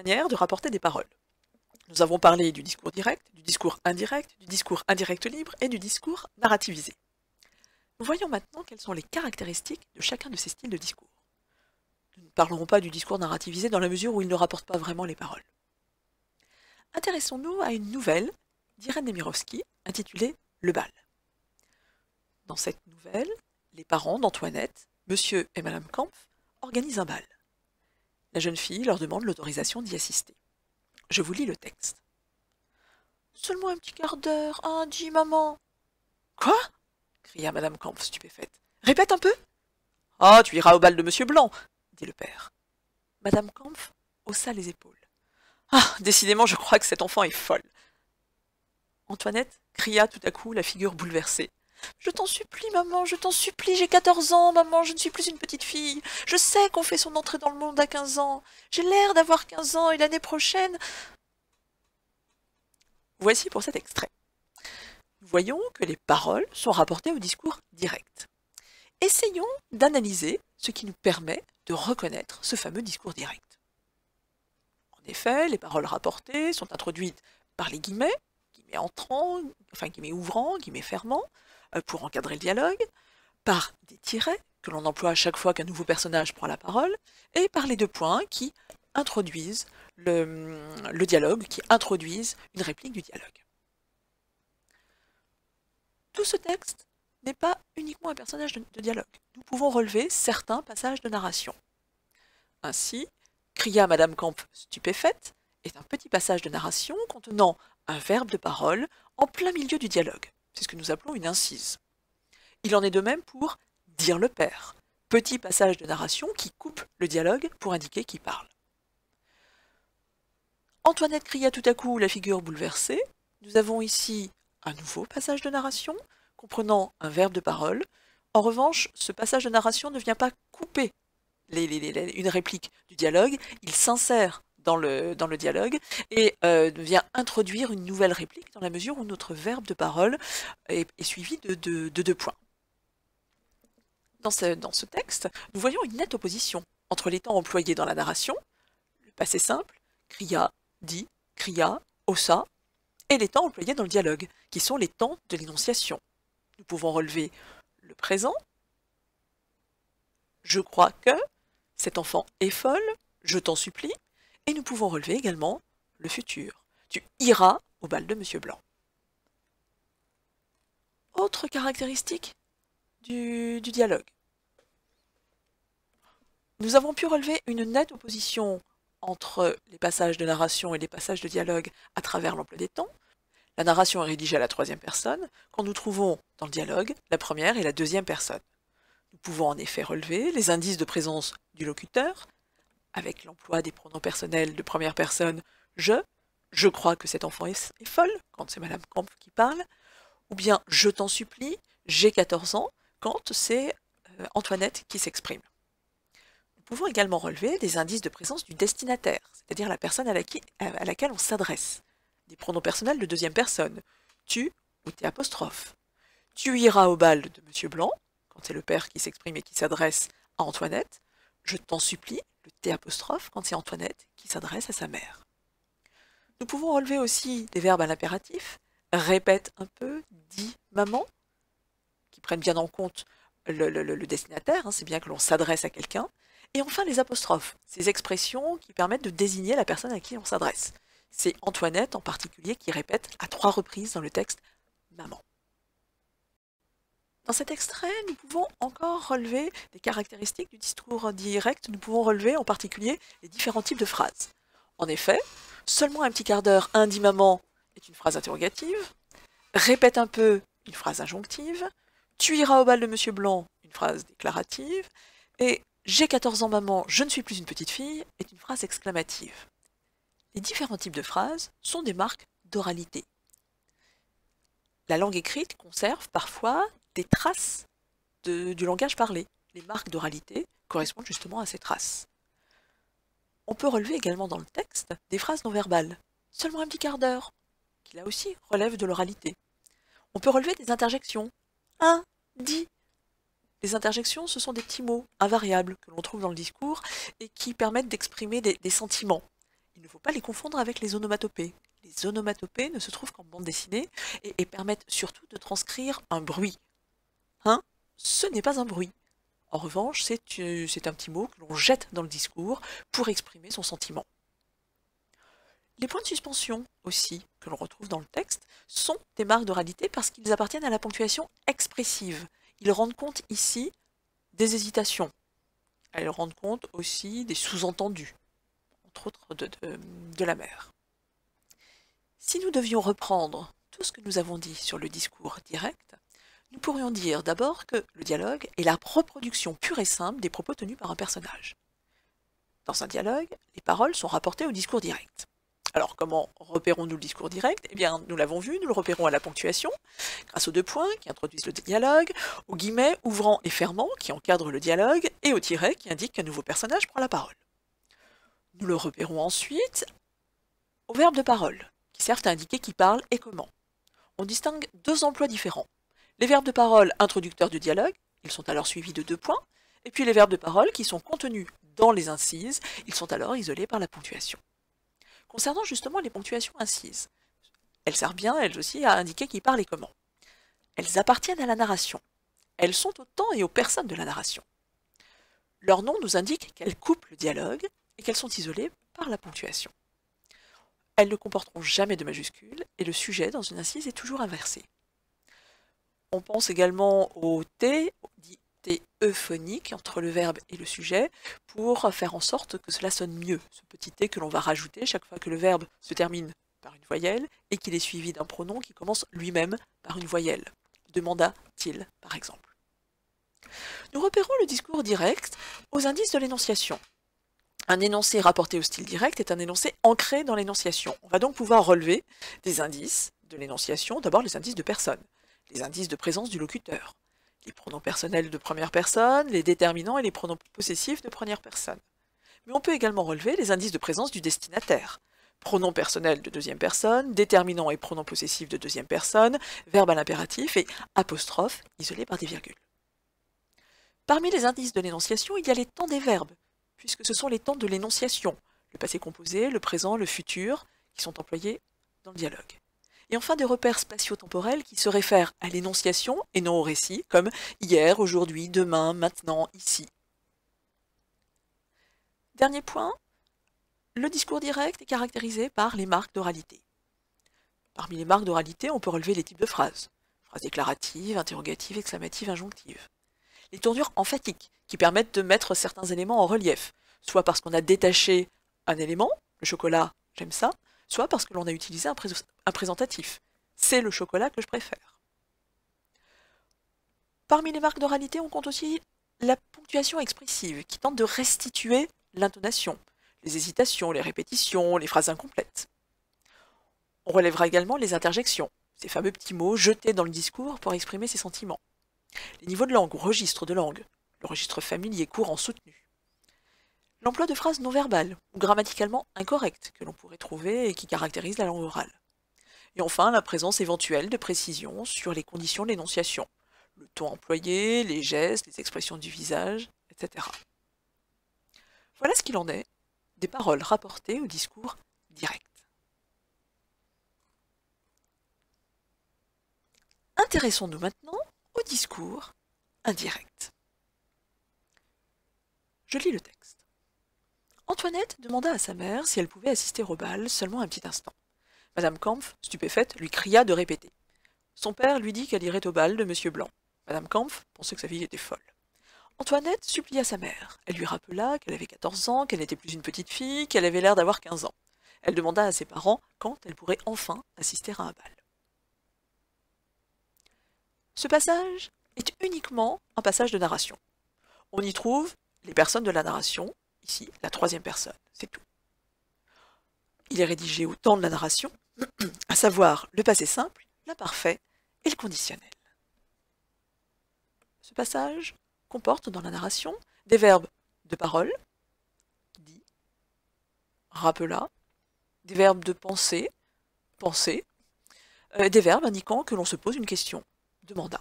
manières de rapporter des paroles. Nous avons parlé du discours direct, du discours indirect libre et du discours narrativisé. Nous voyons maintenant quelles sont les caractéristiques de chacun de ces styles de discours. Nous ne parlerons pas du discours narrativisé dans la mesure où il ne rapporte pas vraiment les paroles. Intéressons-nous à une nouvelle d'Irène Nemirovsky intitulée « Le bal ». Dans cette nouvelle, les parents d'Antoinette, Monsieur et Madame Kampf, organisent un bal. La jeune fille leur demande l'autorisation d'y assister. Je vous lis le texte. « Seulement un petit quart d'heure, hein, dis maman. »« Quoi ?» cria Madame Kampf stupéfaite. « Répète un peu. »« Ah, tu iras au bal de Monsieur Blanc, » dit le père. Madame Kampf haussa les épaules. « Ah, décidément, je crois que cette enfant est folle. » Antoinette cria tout à coup, la figure bouleversée. « Je t'en supplie, maman, je t'en supplie, j'ai 14 ans, maman, je ne suis plus une petite fille. Je sais qu'on fait son entrée dans le monde à 15 ans. J'ai l'air d'avoir 15 ans et l'année prochaine... » Voici pour cet extrait. Nous voyons que les paroles sont rapportées au discours direct. Essayons d'analyser ce qui nous permet de reconnaître ce fameux discours direct. En effet, les paroles rapportées sont introduites par les guillemets entrants, enfin guillemets ouvrants, guillemets fermants, pour encadrer le dialogue, par des tirets que l'on emploie à chaque fois qu'un nouveau personnage prend la parole, et par les deux points qui introduisent le dialogue, qui introduisent une réplique du dialogue. Tout ce texte n'est pas uniquement un personnage de dialogue. Nous pouvons relever certains passages de narration. Ainsi, cria Madame Kampf stupéfaite est un petit passage de narration contenant un verbe de parole en plein milieu du dialogue. C'est ce que nous appelons une incise. Il en est de même pour « dire le père », petit passage de narration qui coupe le dialogue pour indiquer qui parle. Antoinette cria tout à coup, la figure bouleversée. Nous avons ici un nouveau passage de narration comprenant un verbe de parole. En revanche, ce passage de narration ne vient pas couper une réplique du dialogue, il s'insère dans le dialogue et vient introduire une nouvelle réplique dans la mesure où notre verbe de parole est suivi de deux points. Dans ce texte, nous voyons une nette opposition entre les temps employés dans la narration, le passé simple, cria, dit, cria, haussa, et les temps employés dans le dialogue, qui sont les temps de l'énonciation. Nous pouvons relever le présent, je crois que, cet enfant est folle, je t'en supplie, et nous pouvons relever également le futur. Tu iras au bal de Monsieur Blanc. Autre caractéristique du dialogue. Nous avons pu relever une nette opposition entre les passages de narration et les passages de dialogue à travers l'emploi des temps. La narration est rédigée à la troisième personne, quand nous trouvons dans le dialogue la première et la deuxième personne. Nous pouvons en effet relever les indices de présence du locuteur, avec l'emploi des pronoms personnels de première personne « je crois que cet enfant est folle » quand c'est Madame Kampf qui parle, ou bien « je t'en supplie, j'ai 14 ans » quand c'est Antoinette qui s'exprime. Nous pouvons également relever des indices de présence du destinataire, c'est-à-dire la personne à laquelle on s'adresse. Des pronoms personnels de deuxième personne, tu ou tes apostrophes. Tu iras au bal de Monsieur Blanc, quand c'est le père qui s'exprime et qui s'adresse à Antoinette. Je t'en supplie, le T apostrophe, quand c'est Antoinette qui s'adresse à sa mère. Nous pouvons relever aussi des verbes à l'impératif, répète un peu, dis maman, qui prennent bien en compte le destinataire, hein, c'est bien que l'on s'adresse à quelqu'un. Et enfin les apostrophes, ces expressions qui permettent de désigner la personne à qui on s'adresse. C'est Antoinette en particulier qui répète à 3 reprises dans le texte « maman ». Dans cet extrait, nous pouvons encore relever des caractéristiques du discours direct. Nous pouvons relever en particulier les différents types de phrases. En effet, seulement un petit quart d'heure, un dit maman est une phrase interrogative. Répète un peu, une phrase injonctive. Tu iras au bal de Monsieur Blanc, une phrase déclarative. Et j'ai 14 ans maman, je ne suis plus une petite fille est une phrase exclamative. Les différents types de phrases sont des marques d'oralité. La langue écrite conserve parfois des traces du langage parlé. Les marques d'oralité correspondent justement à ces traces. On peut relever également dans le texte des phrases non verbales, seulement un petit quart d'heure, qui là aussi relèvent de l'oralité. On peut relever des interjections, un, dit. Les interjections, ce sont des petits mots invariables que l'on trouve dans le discours et qui permettent d'exprimer des sentiments. Ils ne faut pas les confondre avec les onomatopées. Les onomatopées ne se trouvent qu'en bande dessinée et permettent surtout de transcrire un bruit. Hein? Ce n'est pas un bruit. En revanche, c'est un petit mot que l'on jette dans le discours pour exprimer son sentiment. Les points de suspension aussi, que l'on retrouve dans le texte, sont des marques d'oralité parce qu'ils appartiennent à la ponctuation expressive. Ils rendent compte ici des hésitations. Elles rendent compte aussi des sous-entendus, entre autres de la mère. Si nous devions reprendre tout ce que nous avons dit sur le discours direct, nous pourrions dire d'abord que le dialogue est la reproduction pure et simple des propos tenus par un personnage. Dans un dialogue, les paroles sont rapportées au discours direct. Alors comment repérons-nous le discours direct? Eh bien, nous l'avons vu, nous le repérons à la ponctuation, grâce aux 2 points qui introduisent le dialogue, aux guillemets ouvrant et fermant qui encadrent le dialogue, et au tiret qui indique qu'un nouveau personnage prend la parole. Nous le repérons ensuite aux verbes de parole, qui servent à indiquer qui parle et comment. On distingue 2 emplois différents. Les verbes de parole introducteurs du dialogue, ils sont alors suivis de 2 points, et puis les verbes de parole qui sont contenus dans les incises, ils sont alors isolés par la ponctuation. Concernant justement les ponctuations incises, elles servent bien, elles aussi, à indiquer qui parle et comment. Elles appartiennent à la narration. Elles sont au temps et aux personnes de la narration. Leur nom nous indique qu'elles coupent le dialogue et qu'elles sont isolées par la ponctuation. Elles ne comporteront jamais de majuscules et le sujet dans une incise est toujours inversé. On pense également au T, dit T euphonique, entre le verbe et le sujet, pour faire en sorte que cela sonne mieux. Ce petit T que l'on va rajouter chaque fois que le verbe se termine par une voyelle et qu'il est suivi d'un pronom qui commence lui-même par une voyelle. Demanda-t-il, par exemple. Nous repérons le discours direct aux indices de l'énonciation. Un énoncé rapporté au style direct est un énoncé ancré dans l'énonciation. On va donc pouvoir relever des indices de l'énonciation, d'abord les indices de personne, les indices de présence du locuteur, les pronoms personnels de première personne, les déterminants et les pronoms possessifs de première personne. Mais on peut également relever les indices de présence du destinataire, pronoms personnels de deuxième personne, déterminants et pronoms possessifs de deuxième personne, verbe à l'impératif et apostrophe isolés par des virgules. Parmi les indices de l'énonciation, il y a les temps des verbes, puisque ce sont les temps de l'énonciation, le passé composé, le présent, le futur, qui sont employés dans le dialogue. Et enfin des repères spatio-temporels qui se réfèrent à l'énonciation et non au récit, comme hier, aujourd'hui, demain, maintenant, ici. Dernier point, le discours direct est caractérisé par les marques d'oralité. Parmi les marques d'oralité, on peut relever les types de phrases. Phrases déclaratives, interrogatives, exclamatives, injonctives. Les tournures emphatiques, qui permettent de mettre certains éléments en relief, soit parce qu'on a détaché un élément, le chocolat, j'aime ça, soit parce que l'on a utilisé un présentatif. C'est le chocolat que je préfère. Parmi les marques d'oralité, on compte aussi la ponctuation expressive, qui tente de restituer l'intonation, les hésitations, les répétitions, les phrases incomplètes. On relèvera également les interjections, ces fameux petits mots jetés dans le discours pour exprimer ses sentiments. Les niveaux de langue ou registres de langue, le registre familier courant soutenu. L'emploi de phrases non verbales ou grammaticalement incorrectes que l'on pourrait trouver et qui caractérisent la langue orale. Et enfin, la présence éventuelle de précisions sur les conditions de l'énonciation, le ton employé, les gestes, les expressions du visage, etc. Voilà ce qu'il en est des paroles rapportées au discours direct. Intéressons-nous maintenant au discours indirect. Je lis le texte. Antoinette demanda à sa mère si elle pouvait assister au bal seulement un petit instant. Madame Kampf, stupéfaite, lui cria de répéter. Son père lui dit qu'elle irait au bal de Monsieur Blanc. Madame Kampf pensait que sa fille était folle. Antoinette supplia sa mère. Elle lui rappela qu'elle avait 14 ans, qu'elle n'était plus une petite fille, qu'elle avait l'air d'avoir 15 ans. Elle demanda à ses parents quand elle pourrait enfin assister à un bal. Ce passage est uniquement un passage de narration. On y trouve les personnes de la narration, ici la troisième personne, c'est tout. Il est rédigé au temps de la narration, à savoir le passé simple, l'imparfait et le conditionnel. Ce passage comporte dans la narration des verbes de parole, dit, rappela, des verbes de penser, penser, des verbes indiquant que l'on se pose une question, demanda.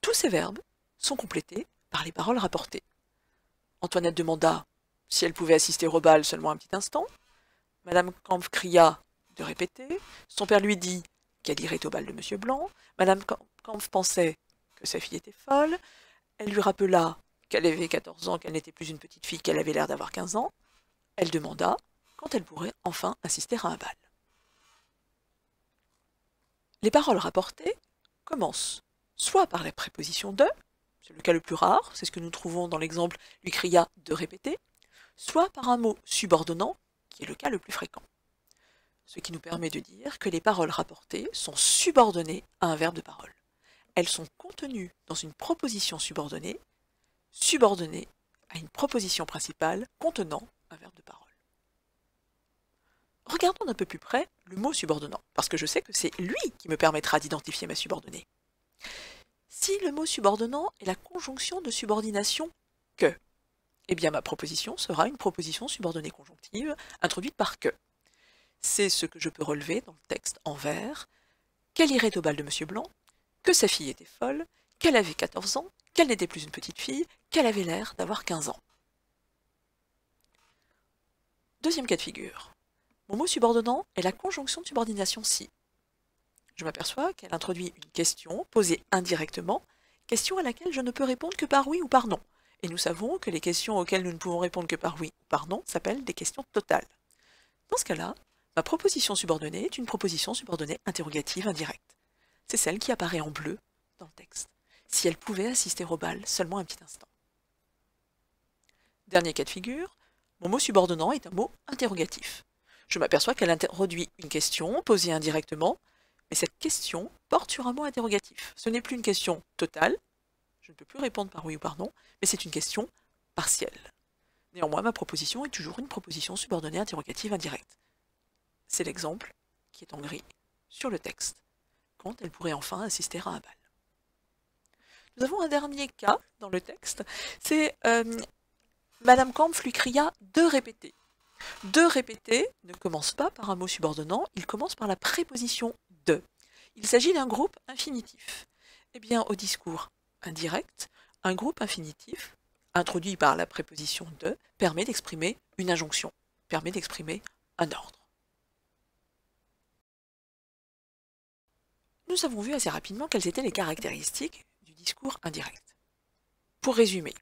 Tous ces verbes sont complétés par les paroles rapportées. Antoinette demanda si elle pouvait assister au bal seulement un petit instant. Madame Kampf cria de répéter. Son père lui dit qu'elle irait au bal de Monsieur Blanc. Madame Kampf pensait que sa fille était folle. Elle lui rappela qu'elle avait 14 ans, qu'elle n'était plus une petite fille, qu'elle avait l'air d'avoir 15 ans. Elle demanda quand elle pourrait enfin assister à un bal. Les paroles rapportées commencent soit par la préposition de, c'est le cas le plus rare, c'est ce que nous trouvons dans l'exemple lui cria de répéter, soit par un mot subordonnant, qui est le cas le plus fréquent. Ce qui nous permet de dire que les paroles rapportées sont subordonnées à un verbe de parole. Elles sont contenues dans une proposition subordonnée à une proposition principale contenant un verbe de parole. Regardons d'un peu plus près le mot subordonnant, parce que je sais que c'est lui qui me permettra d'identifier ma subordonnée. Si le mot subordonnant est la conjonction de subordination que, eh bien ma proposition sera une proposition subordonnée conjonctive introduite par que. C'est ce que je peux relever dans le texte en vers, qu'elle irait au bal de Monsieur Blanc, que sa fille était folle, qu'elle avait 14 ans, qu'elle n'était plus une petite fille, qu'elle avait l'air d'avoir 15 ans. Deuxième cas de figure. Mon mot subordonnant est la conjonction de subordination si. Je m'aperçois qu'elle introduit une question posée indirectement, question à laquelle je ne peux répondre que par oui ou par non. Et nous savons que les questions auxquelles nous ne pouvons répondre que par oui ou par non s'appellent des questions totales. Dans ce cas-là, ma proposition subordonnée est une proposition subordonnée interrogative indirecte. C'est celle qui apparaît en bleu dans le texte. Si elle pouvait assister au bal seulement un petit instant. Dernier cas de figure, mon mot subordonnant est un mot interrogatif. Je m'aperçois qu'elle introduit une question posée indirectement, mais cette question porte sur un mot interrogatif. Ce n'est plus une question totale, je ne peux plus répondre par oui ou par non, mais c'est une question partielle. Néanmoins, ma proposition est toujours une proposition subordonnée interrogative indirecte. C'est l'exemple qui est en gris sur le texte, quand elle pourrait enfin assister à un bal. Nous avons un dernier cas dans le texte, c'est Madame Kampf lui cria de répéter. De répéter ne commence pas par un mot subordonnant, il commence par la préposition de. Il s'agit d'un groupe infinitif. Eh bien, au discours indirect, un groupe infinitif, introduit par la préposition de, permet d'exprimer une injonction, permet d'exprimer un ordre. Nous avons vu assez rapidement quelles étaient les caractéristiques du discours indirect. Pour résumer,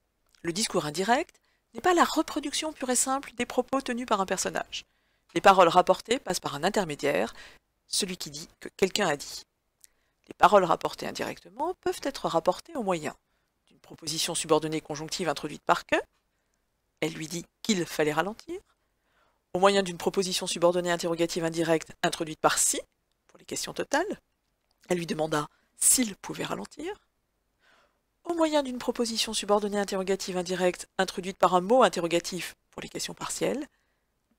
le discours indirect n'est pas la reproduction pure et simple des propos tenus par un personnage. Les paroles rapportées passent par un intermédiaire, celui qui dit que quelqu'un a dit. Les paroles rapportées indirectement peuvent être rapportées au moyen d'une proposition subordonnée conjonctive introduite par que, elle lui dit qu'il fallait ralentir, au moyen d'une proposition subordonnée interrogative indirecte introduite par si, pour les questions totales, elle lui demanda s'il pouvait ralentir, au moyen d'une proposition subordonnée interrogative indirecte introduite par un mot interrogatif pour les questions partielles,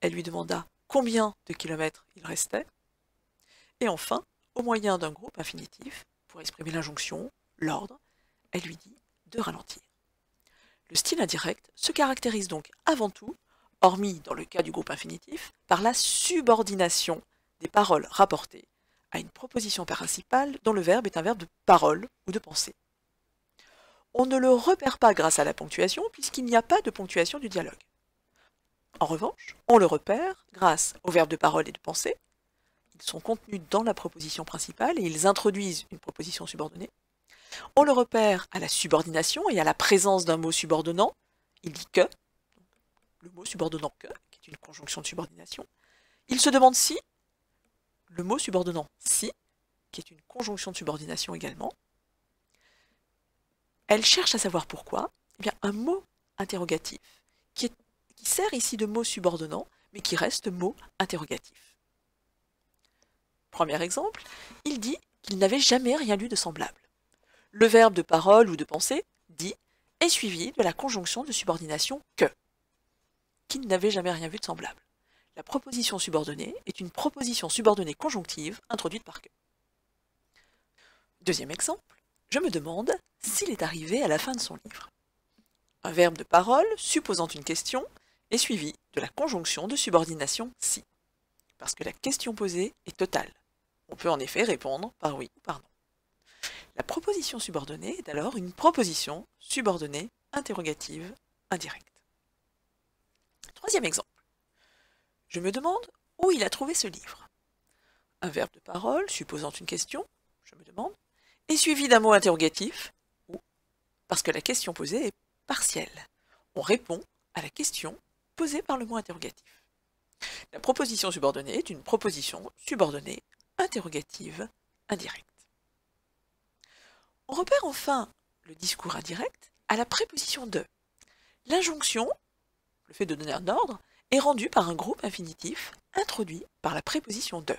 elle lui demanda combien de kilomètres il restait, et enfin, au moyen d'un groupe infinitif, pour exprimer l'injonction, l'ordre, elle lui dit de ralentir. Le style indirect se caractérise donc avant tout, hormis dans le cas du groupe infinitif, par la subordination des paroles rapportées à une proposition principale dont le verbe est un verbe de parole ou de pensée. On ne le repère pas grâce à la ponctuation puisqu'il n'y a pas de ponctuation du dialogue. En revanche, on le repère grâce aux verbes de parole et de pensée. Ils sont contenus dans la proposition principale et ils introduisent une proposition subordonnée. On le repère à la subordination et à la présence d'un mot subordonnant. Il dit que, le mot subordonnant que, qui est une conjonction de subordination. Il se demande si, le mot subordonnant si, qui est une conjonction de subordination également. Elle cherche à savoir pourquoi. Eh bien, un mot interrogatif qui sert ici de mot subordonnant, mais qui reste mot interrogatif. Premier exemple, il dit qu'il n'avait jamais rien lu de semblable. Le verbe de parole ou de pensée, dit, est suivi de la conjonction de subordination que, qu'il n'avait jamais rien vu de semblable. La proposition subordonnée est une proposition subordonnée conjonctive introduite par que. Deuxième exemple, je me demande s'il est arrivé à la fin de son livre. Un verbe de parole, supposant une question, est suivi de la conjonction de subordination si, parce que la question posée est totale. On peut en effet répondre par oui ou par non. La proposition subordonnée est alors une proposition subordonnée interrogative indirecte. Troisième exemple. Je me demande où il a trouvé ce livre. Un verbe de parole supposant une question, je me demande, est suivi d'un mot interrogatif, ou, parce que la question posée est partielle. On répond à la question posée par le mot interrogatif. La proposition subordonnée est une proposition subordonnée interrogative indirecte. On repère enfin le discours indirect à la préposition de. L'injonction, le fait de donner un ordre, est rendue par un groupe infinitif introduit par la préposition de.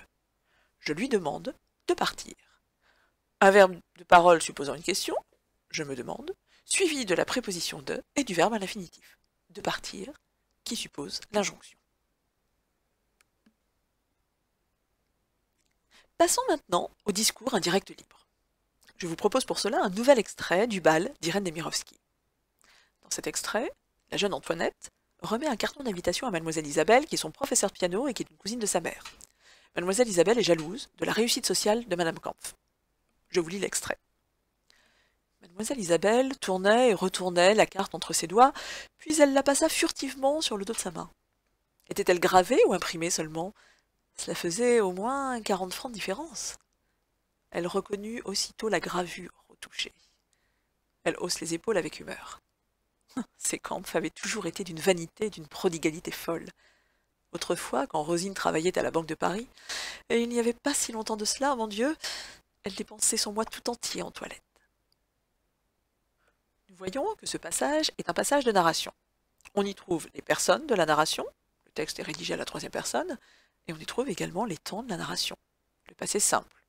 Je lui demande de partir. Un verbe de parole supposant une question, je me demande, suivi de la préposition de et du verbe à l'infinitif, de partir, qui suppose l'injonction. Passons maintenant au discours indirect libre. Je vous propose pour cela un nouvel extrait du bal d'Irène Nemirovsky. Dans cet extrait, la jeune Antoinette remet un carton d'invitation à Mademoiselle Isabelle, qui est son professeur de piano et qui est une cousine de sa mère. Mademoiselle Isabelle est jalouse de la réussite sociale de Madame Kampf. Je vous lis l'extrait. Mademoiselle Isabelle tournait et retournait la carte entre ses doigts, puis elle la passa furtivement sur le dos de sa main. Était-elle gravée ou imprimée seulement? Cela faisait au moins 40 francs de différence. Elle reconnut aussitôt la gravure au toucher. Elle hausse les épaules avec humeur. Ces Kampf avaient toujours été d'une vanité et d'une prodigalité folle. Autrefois, quand Rosine travaillait à la Banque de Paris, et il n'y avait pas si longtemps de cela, mon Dieu, elle dépensait son mois tout entier en toilette. Nous voyons que ce passage est un passage de narration. On y trouve les personnes de la narration, le texte est rédigé à la troisième personne, et on y trouve également les temps de la narration. Le passé simple.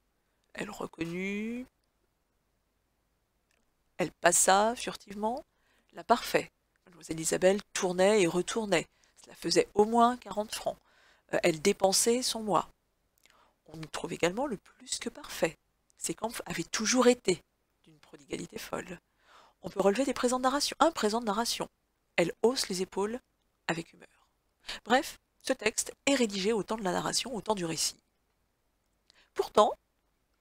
Elle reconnut, elle passa furtivement, l'imparfait. Mademoiselle Isabelle tournait et retournait. Cela faisait au moins 40 francs. Elle dépensait son mois. On y trouve également le plus que parfait. Ces Kampf avaient toujours été d'une prodigalité folle. On peut relever des présents de narration. Un présent de narration. Elle hausse les épaules avec humeur. Bref, ce texte est rédigé au temps de la narration, au temps du récit. Pourtant,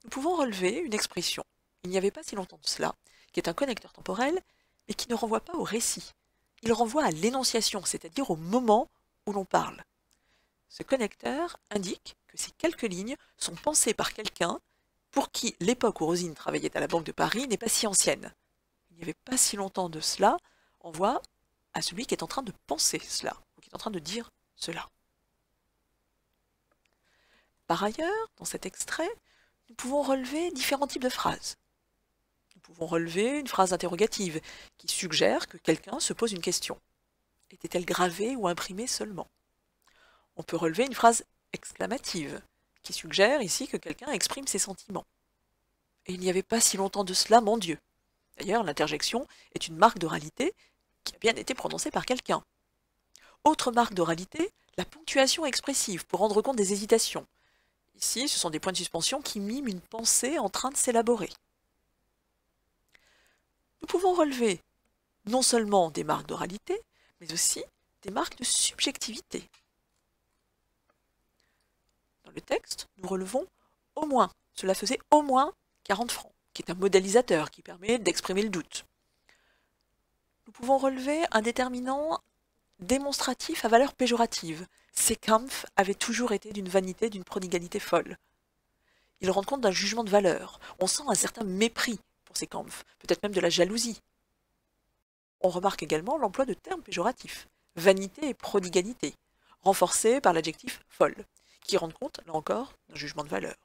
nous pouvons relever une expression, il n'y avait pas si longtemps de cela, qui est un connecteur temporel, mais qui ne renvoie pas au récit. Il renvoie à l'énonciation, c'est-à-dire au moment où l'on parle. Ce connecteur indique que ces quelques lignes sont pensées par quelqu'un pour qui l'époque où Rosine travaillait à la Banque de Paris n'est pas si ancienne. Il n'y avait pas si longtemps de cela, on voit à celui qui est en train de penser cela, ou qui est en train de dire cela. Par ailleurs, dans cet extrait, nous pouvons relever différents types de phrases. Nous pouvons relever une phrase interrogative qui suggère que quelqu'un se pose une question. Était-elle gravée ou imprimée seulement? On peut relever une phrase exclamative qui suggère ici que quelqu'un exprime ses sentiments. Et il n'y avait pas si longtemps de cela, mon Dieu. D'ailleurs, l'interjection est une marque d'oralité qui a bien été prononcée par quelqu'un. Autre marque d'oralité, la ponctuation expressive pour rendre compte des hésitations. Ici, ce sont des points de suspension qui miment une pensée en train de s'élaborer. Nous pouvons relever non seulement des marques d'oralité, mais aussi des marques de subjectivité. Dans le texte, nous relevons au moins, cela faisait au moins 40 francs, qui est un modélisateur qui permet d'exprimer le doute. Nous pouvons relever un déterminant démonstratif à valeur péjorative. Ces Kampf avaient toujours été d'une vanité, d'une prodigalité folle. Ils rendent compte d'un jugement de valeur. On sent un certain mépris pour ces Kampf, peut-être même de la jalousie. On remarque également l'emploi de termes péjoratifs, vanité et prodigalité, renforcés par l'adjectif folle, qui rendent compte, là encore, d'un jugement de valeur.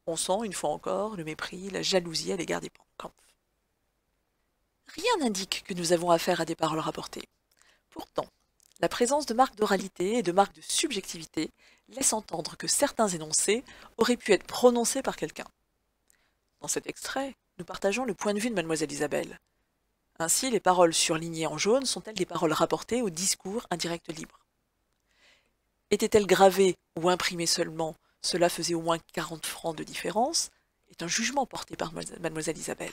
On sent, une fois encore, le mépris, la jalousie à l'égard des Kampf. Rien n'indique que nous avons affaire à des paroles rapportées. Pourtant, la présence de marques d'oralité et de marques de subjectivité laisse entendre que certains énoncés auraient pu être prononcés par quelqu'un. Dans cet extrait, nous partageons le point de vue de Mademoiselle Isabelle. Ainsi, les paroles surlignées en jaune sont-elles des paroles rapportées au discours indirect libre? Était-elle gravée ou imprimée seulement? Cela faisait au moins 40 francs de différence, est un jugement porté par Mademoiselle Isabelle.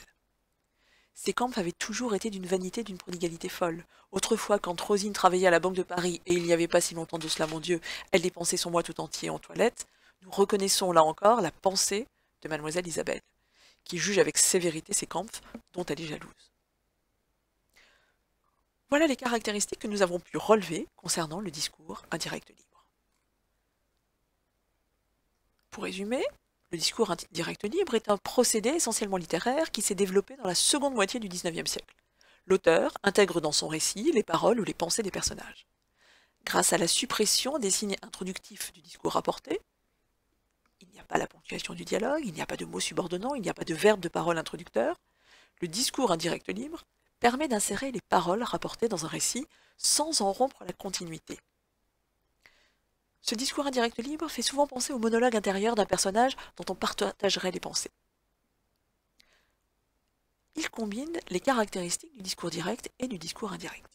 Ces Kampf avaient toujours été d'une vanité, d'une prodigalité folle. Autrefois, quand Rosine travaillait à la Banque de Paris, et il n'y avait pas si longtemps de cela, mon Dieu, elle dépensait son mois tout entier en toilette, nous reconnaissons là encore la pensée de Mademoiselle Isabelle, qui juge avec sévérité ces Kampf dont elle est jalouse. Voilà les caractéristiques que nous avons pu relever concernant le discours indirect libre. Pour résumer, le discours indirect libre est un procédé essentiellement littéraire qui s'est développé dans la seconde moitié du XIXe siècle. L'auteur intègre dans son récit les paroles ou les pensées des personnages. Grâce à la suppression des signes introductifs du discours rapporté, il n'y a pas la ponctuation du dialogue, il n'y a pas de mots subordonnants, il n'y a pas de verbe de parole introducteur, le discours indirect libre permet d'insérer les paroles rapportées dans un récit sans en rompre la continuité. Ce discours indirect libre fait souvent penser au monologue intérieur d'un personnage dont on partagerait les pensées. Il combine les caractéristiques du discours direct et du discours indirect.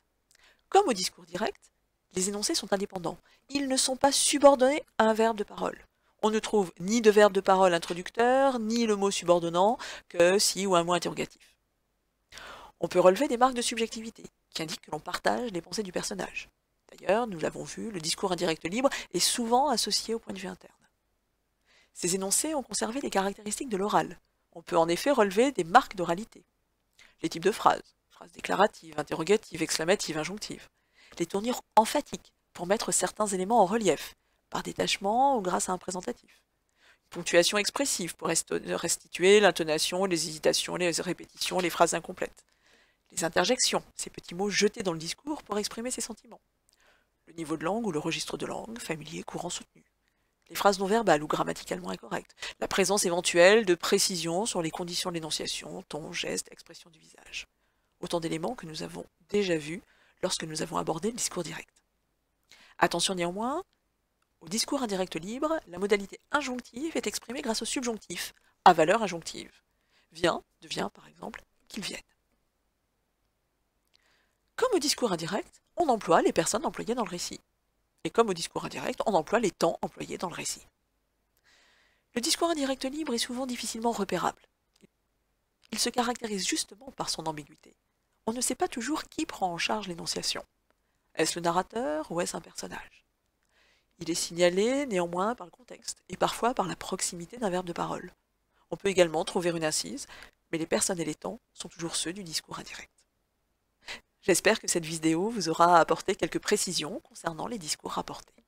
Comme au discours direct, les énoncés sont indépendants. Ils ne sont pas subordonnés à un verbe de parole. On ne trouve ni de verbe de parole introducteur, ni le mot subordonnant que si ou un mot interrogatif. On peut relever des marques de subjectivité, qui indiquent que l'on partage les pensées du personnage. D'ailleurs, nous l'avons vu, le discours indirect libre est souvent associé au point de vue interne. Ces énoncés ont conservé les caractéristiques de l'oral. On peut en effet relever des marques d'oralité. Les types de phrases, phrases déclaratives, interrogatives, exclamatives, injonctives. Les tournures emphatiques, pour mettre certains éléments en relief, par détachement ou grâce à un présentatif. Une ponctuation expressive, pour restituer l'intonation, les hésitations, les répétitions, les phrases incomplètes. Les interjections, ces petits mots jetés dans le discours pour exprimer ses sentiments. Le niveau de langue ou le registre de langue, familier, courant, soutenu. Les phrases non verbales ou grammaticalement incorrectes. La présence éventuelle de précisions sur les conditions de l'énonciation, ton, geste, expression du visage. Autant d'éléments que nous avons déjà vus lorsque nous avons abordé le discours direct. Attention néanmoins, au discours indirect libre, la modalité injonctive est exprimée grâce au subjonctif, à valeur injonctive. Vient devient par exemple qu'il vienne. Comme au discours indirect, on emploie les personnes employées dans le récit. Et comme au discours indirect, on emploie les temps employés dans le récit. Le discours indirect libre est souvent difficilement repérable. Il se caractérise justement par son ambiguïté. On ne sait pas toujours qui prend en charge l'énonciation. Est-ce le narrateur ou est-ce un personnage? Il est signalé néanmoins par le contexte, et parfois par la proximité d'un verbe de parole. On peut également trouver une incise, mais les personnes et les temps sont toujours ceux du discours indirect. J'espère que cette vidéo vous aura apporté quelques précisions concernant les discours rapportés.